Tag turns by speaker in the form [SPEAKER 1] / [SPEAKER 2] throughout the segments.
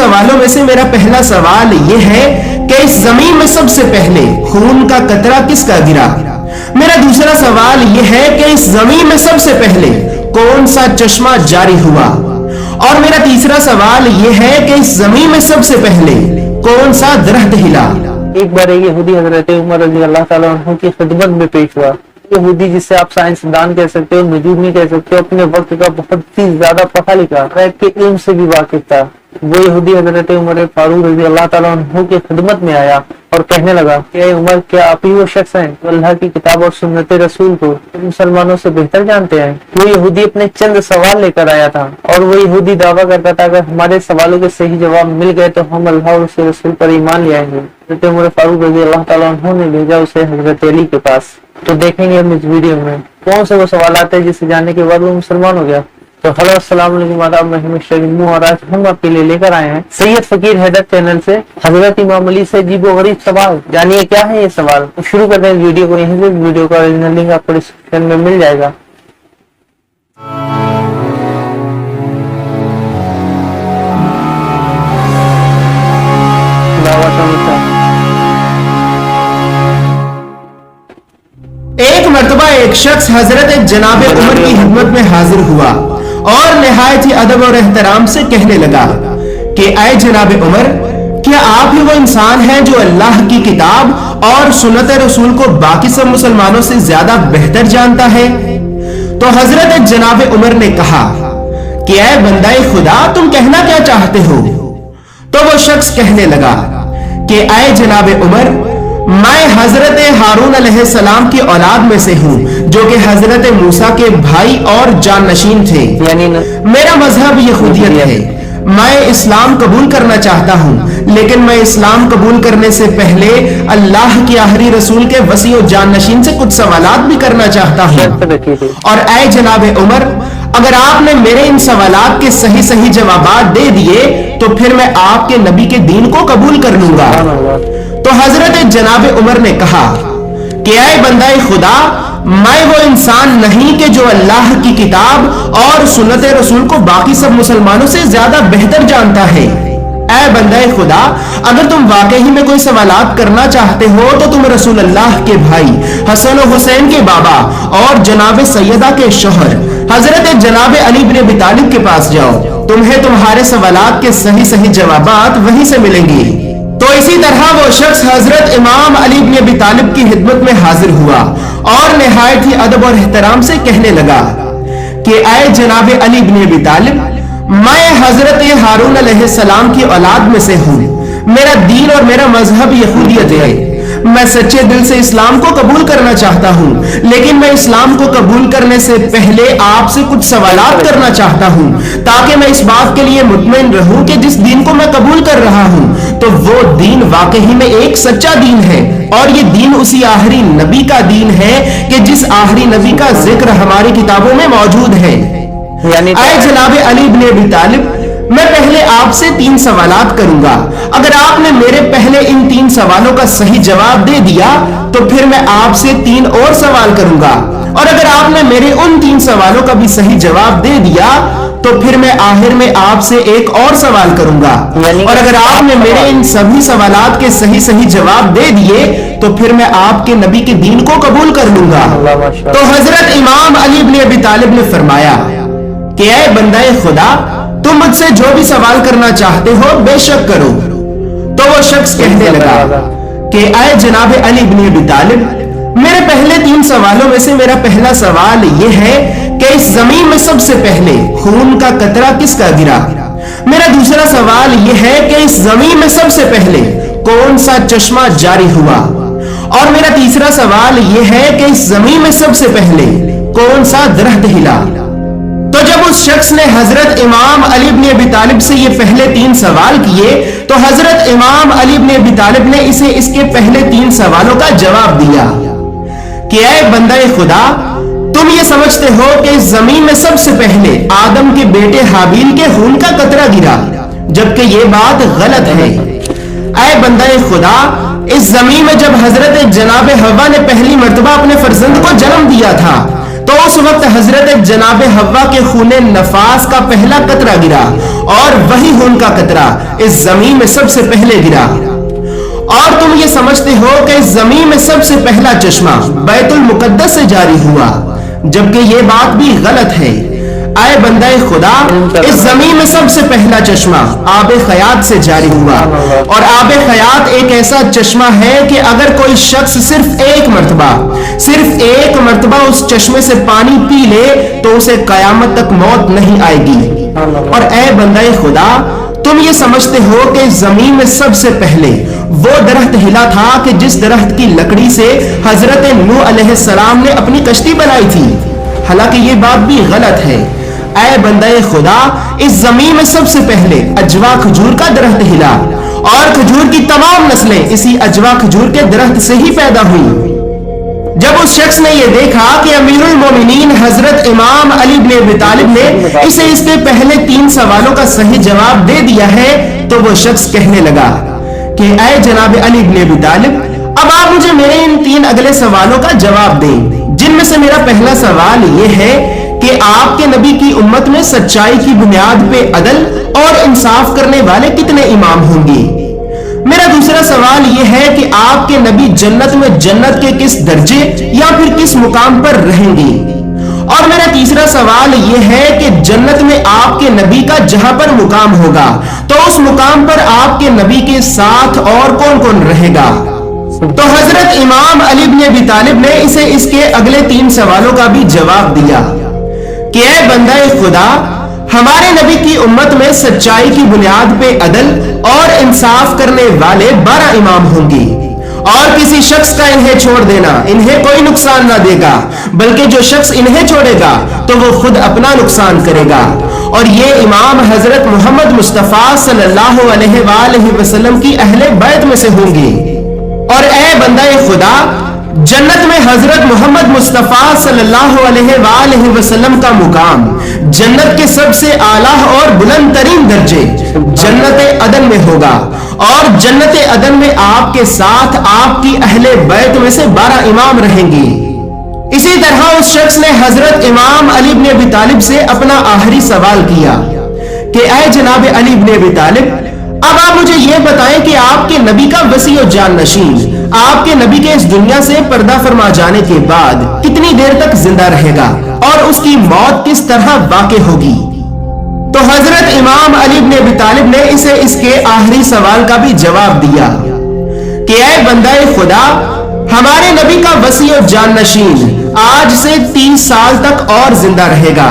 [SPEAKER 1] سوالوں میں سے میرا پہلا سوال یہ ہے کہ اس زمین میں سب سے پہلے خون کا قطرہ کس کا گرا؟ میرا دوسرا سوال یہ ہے کہ اس زمین میں سب سے پہلے کون سا چشمہ جاری ہوا؟ اور میرا تیسرا سوال یہ ہے کہ اس زمین میں سب سے پہلے کون سا درخت ہلا؟
[SPEAKER 2] ایک بار ایک یہودی حضرت عمر رضی اللہ تعالیٰ عنہ کی خدمت میں پیش ہوا۔ یہودی جسے آپ سائنسدان کہہ سکتے ہو، نجومی کہہ سکتے ہو، اپنے وقت کا بہت ہی زیادہ پڑھا لکھا، غیب کے علم سے بھی واقف تھا۔ وہ یہودی حضرت عمر فاروق رضی اللہ تعالیٰ عنہ کی خدمت میں آیا اور کہنے لگا کہ اے عمر، کیا آپ ہی وہ شخص ہیں جو اللہ کی کتاب اور سنت رسول کو مسلمانوں سے بہتر جانتے ہیں؟ وہ یہودی اپنے چند سوال لے کر آیا تھا اور وہ یہودی دعویٰ کرتا تھا اگر ہمارے سوالوں کے صحیح جواب مل گئے تو ہم اللہ اور اس کے رسول پر ایمان لے آئیں گے۔ حضرت عمر فاروق رضی اللہ تعالیٰ عنہ نے بھیجا اسے حضرت علی کے پاس۔ تو دیکھیں گے ہم اس ویڈیو میں کون سے وہ سوالات ہیں جسے جاننے کے بعد وہ مسلمان ہو گیا۔ تو ہلو، السلام علیکم، آداب، میں ہمیش شریموں اور آج ہم آپ کے لیے لے کر آئے ہیں سید فقیر حیدر چینل سے حضرت امام علی سے عجیب و غریب سوال۔ جانیے کیا ہے یہ سوال۔ شروع کرتے ہیں ویڈیو کو یہیں سے۔ ویڈیو کا اوریجنل لنک آپ کو ڈسکرپشن میں مل جائے گا۔
[SPEAKER 1] ایک مرتبہ ایک شخص حضرت جناب عمر کی خدمت میں حاضر ہوا اور نہایت ہی ادب اور احترام سے کہنے لگا کہ اے جناب عمر، کیا آپ ہی وہ انسان ہیں جو اللہ کی کتاب اور سنت رسول کو باقی سب مسلمانوں سے زیادہ بہتر جانتا ہے؟ تو حضرت جناب عمر نے کہا کہ اے بندہ خدا، تم کہنا کیا چاہتے ہو؟ تو وہ شخص کہنے لگا کہ اے جناب عمر، میں حضرت ہارون علیہ السلام کی اولاد میں سے ہوں جو کہ حضرت موسیٰ کے بھائی اور جانشین تھے، میرا مذہب یہودیت ہے۔ میں اسلام قبول کرنا چاہتا ہوں، لیکن میں اسلام قبول کرنے سے پہلے اللہ کے آخری رسول کے وصی و جانشین سے کچھ سوالات بھی کرنا چاہتا ہوں۔ اور اے جناب عمر، اگر آپ نے میرے ان سوالات کے صحیح جوابات دے دیے تو پھر میں آپ کے نبی کے دین کو قبول کر لوں گا۔ تو حضرت جناب عمر نے کہا کہ اے بندہ خدا، میں وہ انسان نہیں کہ جو اللہ کی کتاب اور سنت رسول کو باقی سب مسلمانوں سے زیادہ بہتر جانتا ہے۔ اے بندہ خدا، اگر تم واقعی میں کوئی سوالات کرنا چاہتے ہو تو تم رسول اللہ کے بھائی حسن و حسین کے بابا اور جناب سیدہ کے شوہر حضرت جناب علی بن ابی طالب کے پاس جاؤ، تمہیں تمہارے سوالات کے صحیح جوابات وہیں سے ملیں گے۔ تو اسی طرح وہ شخص حضرت امام علی بن ابی طالب کی خدمت میں حاضر ہوا اور نہایت ہی ادب اور احترام سے کہنے لگا کہ اے جناب علی بن ابی طالب، میں حضرت ہارون علیہ السلام کی اولاد میں سے ہوں، میرا دین اور میرا مذہب یہودیت ہے۔ میں سچے دل سے اسلام کو قبول کرنا چاہتا ہوں، لیکن میں اسلام کو قبول کرنے سے پہلے آپ سے کچھ سوالات کرنا چاہتا ہوں تاکہ میں اس بات کے لیے مطمئن رہوں کہ جس دین کو میں قبول کر رہا ہوں تو وہ دین واقعی میں ایک سچا دین ہے، اور یہ دین اسی آخری نبی کا دین ہے کہ جس آخری نبی کا ذکر ہماری کتابوں میں موجود ہے۔ اے جناب علی بن ابی طالب، میں پہلے آپ سے 3 سوالات کروں گا۔ اگر آپ نے میرے پہلے ان 3 سوالوں کا صحیح جواب دے دیا تو پھر میں آپ سے 3 اور سوال کروں گا، اور اگر آپ نے میرے ان 3 سوالوں کا بھی صحیح جواب دے دیا تو پھر میں آخر میں آپ سے ایک اور سوال کروں گا، اور اگر آپ نے میرے ان سبھی سوالات کے صحیح جواب دے دیے تو پھر میں آپ کے نبی کے دین کو قبول کر لوں گا۔ تو حضرت امام علی بن ابی طالب نے فرمایا کہ اے بندہ خدا، تم مجھ سے جو بھی سوال کرنا چاہتے ہو بے شک کرو۔ تو وہ شخص کہنے لگا کہ اے جناب علی بن ابی طالب، میرے پہلے 3 سوالوں میں سے میرا پہلا سوال یہ ہے کہ اس زمین میں سب سے پہلے خون کا قطرہ کس کا گرا؟ میرا دوسرا سوال یہ ہے کہ اس زمین میں سب سے پہلے کون سا چشمہ جاری ہوا؟ اور میرا تیسرا سوال یہ ہے کہ اس زمین میں سب سے پہلے کون سا درخت ہلا؟ تو جب اس شخص نے حضرت امام علی بن ابی طالب سے یہ پہلے 3 سوال کیے تو حضرت امام علی بن ابی طالب نے اسے اس کے پہلے 3 سوالوں کا جواب دیا کہ اے بندہ خدا، تم یہ سمجھتے ہو کہ اس زمین میں سب سے پہلے آدم کے بیٹے حابیل کے خون کا قطرہ گرا، جبکہ یہ بات غلط ہے۔ اے بندہ خدا، اس زمین میں جب حضرت جناب حوا نے پہلی مرتبہ اپنے فرزند کو جنم دیا تھا تو اس وقت حضرت جناب حوا کے خون نفاس کا پہلا قطرہ گرا اور وہی خون کا قطرہ اس زمین میں سب سے پہلے گرا. اور تم یہ سمجھتے ہو کہ اس زمین میں سب سے پہلا چشمہ بیت المقدس سے جاری ہوا، جبکہ یہ بات بھی غلط ہے. اے بندہ خدا، اس زمین میں سب سے پہلا چشمہ آب حیات سے جاری ہوا، اور آب حیات ایک ایسا چشمہ ہے کہ اگر کوئی شخص صرف ایک مرتبہ اس چشمے سے پانی پی لے تو اسے قیامت تک موت نہیں آئے گی. اور اے بندہ خدا، تم یہ سمجھتے ہو کہ اس زمین میں سب سے پہلے وہ درخت ہلا تھا کہ جس درخت کی لکڑی سے حضرت نوح علیہ السلام نے اپنی کشتی بنائی تھی، حالانکہ یہ بات بھی غلط ہے. اے بندہ خدا، اس زمین میں سب سے پہلے اجوا کھجور کا درخت ہلا، اور کھجور کی تمام نسلیں اسی اجوا کھجور کے درخت سے ہی پیدا ہوئی. جب اس شخص نے یہ دیکھا کہ امیر المومنین حضرت امام علی بن ابی طالب نے اسے اس کے پہلے 3 سوالوں کا صحیح جواب دے دیا ہے، تو وہ شخص کہنے لگا کہ اے جناب علی بن ابی طالب، اب آپ مجھے میرے ان 3 اگلے سوالوں کا جواب دیں، جن میں سے میرا پہلا سوال یہ ہے کہ آپ کے نبی کی امت میں سچائی کی بنیاد پہ عدل اور انصاف کرنے والے کتنے امام ہوں گے؟ میرا دوسرا سوال یہ ہے کہ آپ کے نبی جنت میں جنت کے کس درجے یا پھر کس مقام پر رہیں گے؟ اور میرا تیسرا سوال یہ ہے کہ جنت میں آپ کے نبی کا جہاں پر مقام ہوگا تو اس مقام پر آپ کے نبی کے ساتھ اور کون کون رہے گا؟ تو حضرت امام علی بن ابی طالب نے اسے اس کے اگلے 3 سوالوں کا بھی جواب دیا کہ اے بندہ خدا، ہمارے نبی کی امت میں سچائی کی بنیاد پہ عدل اور انصاف کرنے والے 12 امام ہوں گے، اور کسی شخص کا انہیں چھوڑ دینا انہیں کوئی نقصان نہ دے گا، بلکہ جو شخص انہیں چھوڑے گا تو وہ خود اپنا نقصان کرے گا. اور یہ امام حضرت محمد مصطفیٰ صلی اللہ علیہ وآلہ وسلم کی اہل بیت میں سے ہوں گے. اور اے بندہ خدا، جنت میں حضرت محمد مصطفیٰ صلی اللہ علیہ وآلہ وسلم کا مقام، جنت کے سب سے اعلیٰ اور بلند ترین درجے جنت عدن میں ہوگا، اور جنت عدن میں آپ کے ساتھ آپ کی اہل بیت میں سے 12 امام رہیں گے. اسی طرح اس شخص نے حضرت امام علی بن ابی طالب سے اپنا آخری سوال کیا کہ اے جناب علی بن ابی طالب، اب آپ مجھے یہ بتائیں کہ آپ کے نبی کا وصی و جان نشین آپ کے نبی کے اس دنیا سے پردہ فرما جانے کے بعد کتنی دیر تک زندہ رہے گا اور اس کی موت کس طرح واقع ہوگی؟ تو حضرت امام علی بن ابی طالب نے اسے اس کے آخری سوال کا بھی جواب دیا کہ اے بندہ خدا، ہمارے نبی کا وصی و جان نشین آج سے 30 سال تک اور زندہ رہے گا،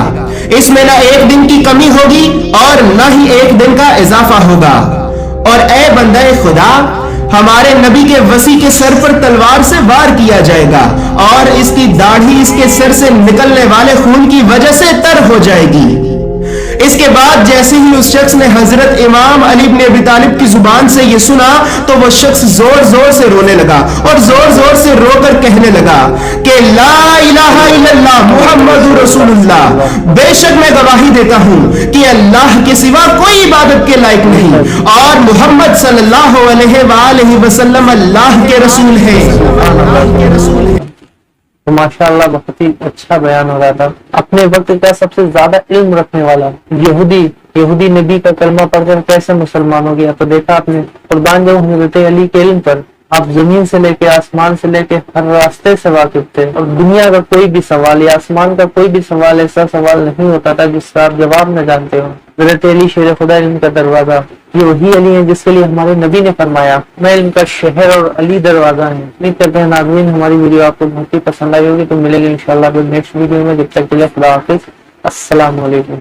[SPEAKER 1] اس میں نہ 1 دن کی کمی ہوگی اور نہ ہی 1 دن کا اضافہ ہوگا. اور اے بندہ خدا، ہمارے نبی کے وصی کے سر پر تلوار سے وار کیا جائے گا، اور اس کی داڑھی اس کے سر سے نکلنے والے خون کی وجہ سے تر ہو جائے گی. اس کے بعد جیسے ہی اس شخص نے حضرت امام علی بن ابی طالب کی زبان سے یہ سنا تو وہ شخص زور زور سے رونے لگا اور زور زور سے رو کر کہنے لگا کہ لا الہ الا اللہ محمد رسول اللہ، بے شک میں گواہی دیتا ہوں کہ اللہ کے سوا کوئی عبادت کے لائق نہیں، اور محمد صلی اللہ علیہ وآلہ وسلم اللہ کے رسول ہیں.
[SPEAKER 2] تو ماشاءاللہ بہت ہی اچھا بیان ہو رہا تھا. اپنے وقت کا سب سے زیادہ علم رکھنے والا یہودی نبی کا کلمہ پڑھ کر کیسے مسلمان ہو گیا. تو دیکھا آپ نے قربان جب حضرت علی کے علم پر آپ زمین سے لے کے آسمان سے لے کے ہر راستے سے واقف تھے، اور دنیا کا کوئی بھی سوال یا آسمان کا کوئی بھی سوال ایسا سوال نہیں ہوتا تھا جس کا آپ جواب نہ جانتے ہو. حضرت علی شیر خدا علم کا دروازہ، یہ وہی علی ہے جس کے لیے ہمارے نبی نے فرمایا میں علم کا شہر اور علی دروازہ ہے. امید کرتے ہیں ناظرین ہماری ویڈیو آپ کو بہت ہی پسند آئی ہوگی. تو ملیں گے انشاءاللہ پھر نیکسٹ ویڈیو میں. جب تک کے لیے خدا حافظ، السلام علیکم.